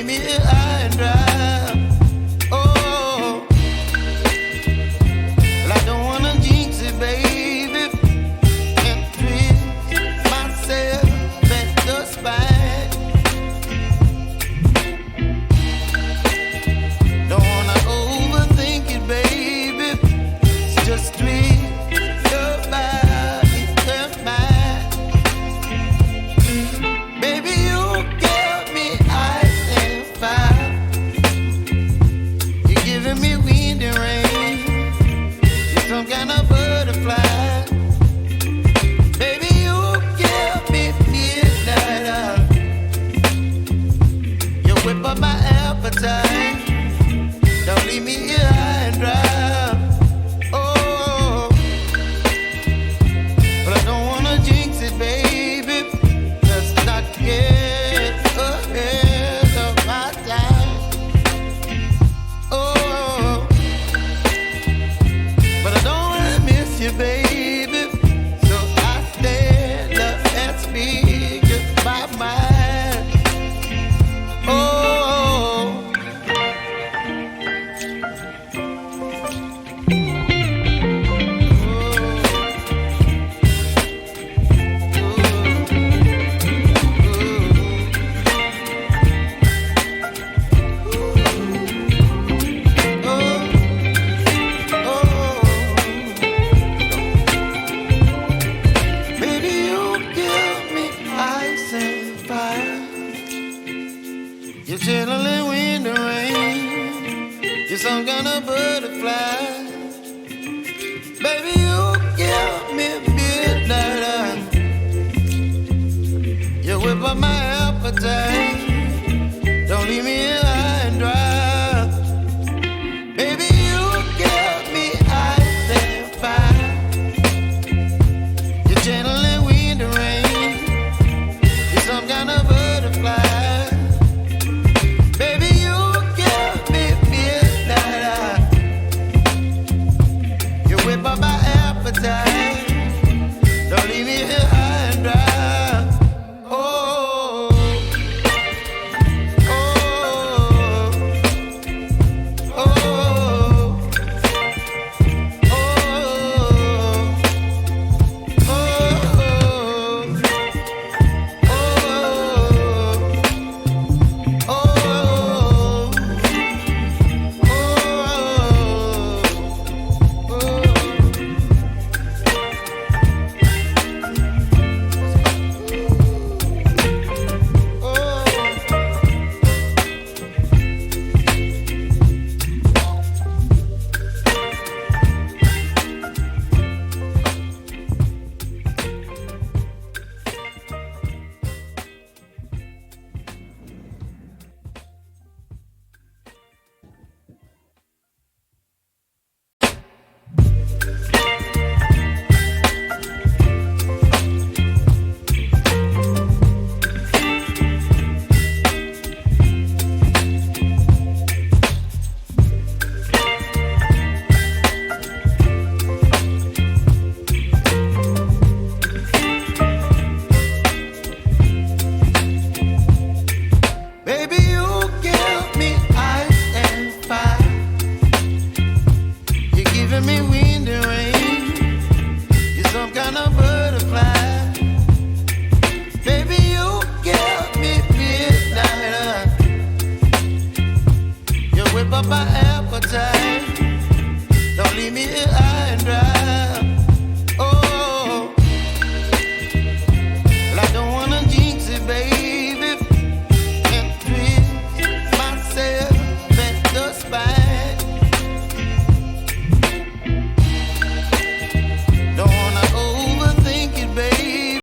leave me here high and dry. Oh, well, I don't wanna jinx it, baby, and twist myself at the spine. Don't wanna overthink it, baby. It's just twist your body and mine. Baby, you give me ice and fire. You're giving me wind and rain. You're some kind of butterfly. Baby, you give me midnight oil. You whip up my appetite. Don't leave me here high and dry. Oh, but I don't wanna jinx it, baby. Let's not get ahead of my time. Oh, but I don't wanna miss you, baby. So I stand up and speak my mind. Oh. Baby, you give me ice and fire. You're chilling wind and rain. You're some kind of butterfly. Baby, you give me midnight oil. You whip up my appetite. Don't leave me here high and dry. Baby, you give me ice and fire. You're channeling wind and rain. You're some kind of butterfly. Baby, you give me midnight oil. You whip up my appetite. Don't leave me here high and dry. Oh, oh, oh, oh, baby, you give me ice and fire. You're giving me wind and rain. You're some kind of butterfly. Baby, you give me midnight oil. You whip up my appetite.